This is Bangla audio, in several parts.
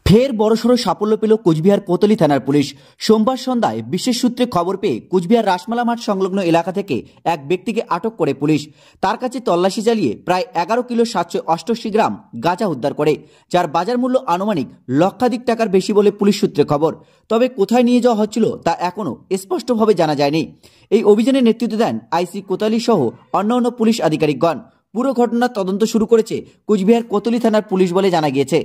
ফের বড়সড় সাফল্য পেল কোচবিহার কোতোয়ালি থানার পুলিশ। সোমবার সন্ধ্যায় বিশেষ সূত্রে খবর পেয়ে কোচবিহার রাসমেলা মাঠ সংলগ্ন এলাকা থেকে এক ব্যক্তিকে আটক করে পুলিশ তার কাছে তল্লাশি চালিয়ে প্রায় 11 কিলো 788 গ্রাম গাঁজা উদ্ধার করে, যার বাজার মূল্য আনুমানিক লক্ষাধিক টাকার বেশি বলে পুলিশ সূত্রে খবর। তবে কোথায় নিয়ে যাওয়া হচ্ছিল তা এখনও স্পষ্টভাবে জানা যায়নি। এই অভিযানে নেতৃত্ব দেন আইসি কোতোয়ালি সহ অন্যান্য পুলিশ আধিকারিকগণ। পুরো ঘটনার তদন্ত শুরু করেছে কোচবিহার কোতোয়ালি থানার পুলিশ বলে জানা গিয়েছে।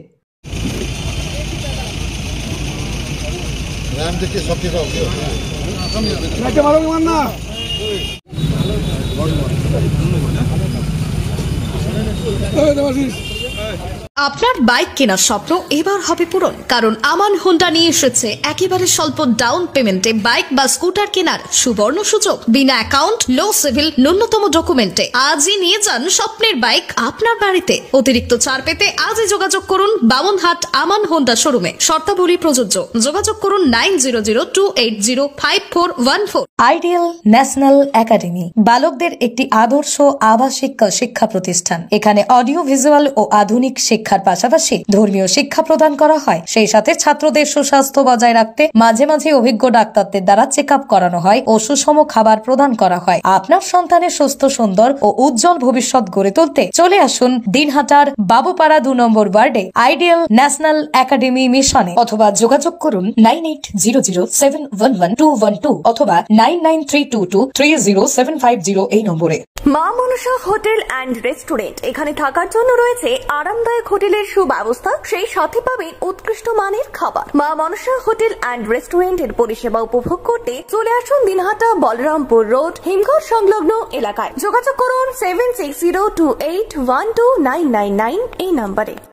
আপনার বাইক কেনার স্বপ্ন এবার হবে পূরণ, কারণ আমান হোন্ডা নিয়ে এসেছে একেবারে স্বল্প ডাউন পেমেন্টে বাইক বা স্কুটার কেনার সুবর্ণ সুযোগ। বিনা অ্যাকাউন্ট, লো সিভিল, ন্যূনতম ডকুমেন্টে আজই নিয়ে যান স্বপ্নের বাইক আপনার বাড়িতে। অতিরিক্ত ছাড় পেতে আজই যোগাযোগ করুন বামনহাট আমান হোন্ডা শোরুমে। শর্তাবলী প্রযোজ্য। যোগাযোগ করুন 9002805414। আইডিয়াল ন্যাশনাল একাডেমি বালকদের একটি আদর্শ আবাসিক শিক্ষা প্রতিষ্ঠান। এখানে অডিও ভিজুয়াল ও আধুনিক শিক্ষার পাশাপাশি ধর্মীয় শিক্ষা প্রদান করা হয়। সেই সাথে ছাত্রদের সুস্বাস্থ্য বজায় রাখতে মাঝে মাঝে অভিজ্ঞ ডাক্তারদের দ্বারা চেক আপ করানো হয় ও সুষম খাবার প্রদান করা হয়। আপনার সন্তানের সুস্থ, সুন্দর ও উজ্জ্বল ভবিষ্যৎ গড়ে তুলতে চলে আসুন দিনহাটার বাবুপাড়া 2 নম্বর ওয়ার্ডে আইডিয়াল ন্যাশনাল একাডেমি মিশনে, অথবা যোগাযোগ করুন 9800711212 অথবা 9932230750 এই নম্বরে। মা মনসা হোটেল অ্যান্ড রেস্টুরেন্ট, এখানে থাকার জন্য রয়েছে আরামদায়ক হোটেলের সুব্যবস্থা, সেই সাথে পাবেন উৎকৃষ্ট মানের খাবার। মা মনসা হোটেল অ্যান্ড রেস্টুরেন্টের পরিষেবা উপভোগ করতে চলে আসুন দিনহাটা বলরামপুর রোড হিমঘর সংলগ্ন এলাকায়। যোগাযোগ করুন 7602812999 এই নম্বরে।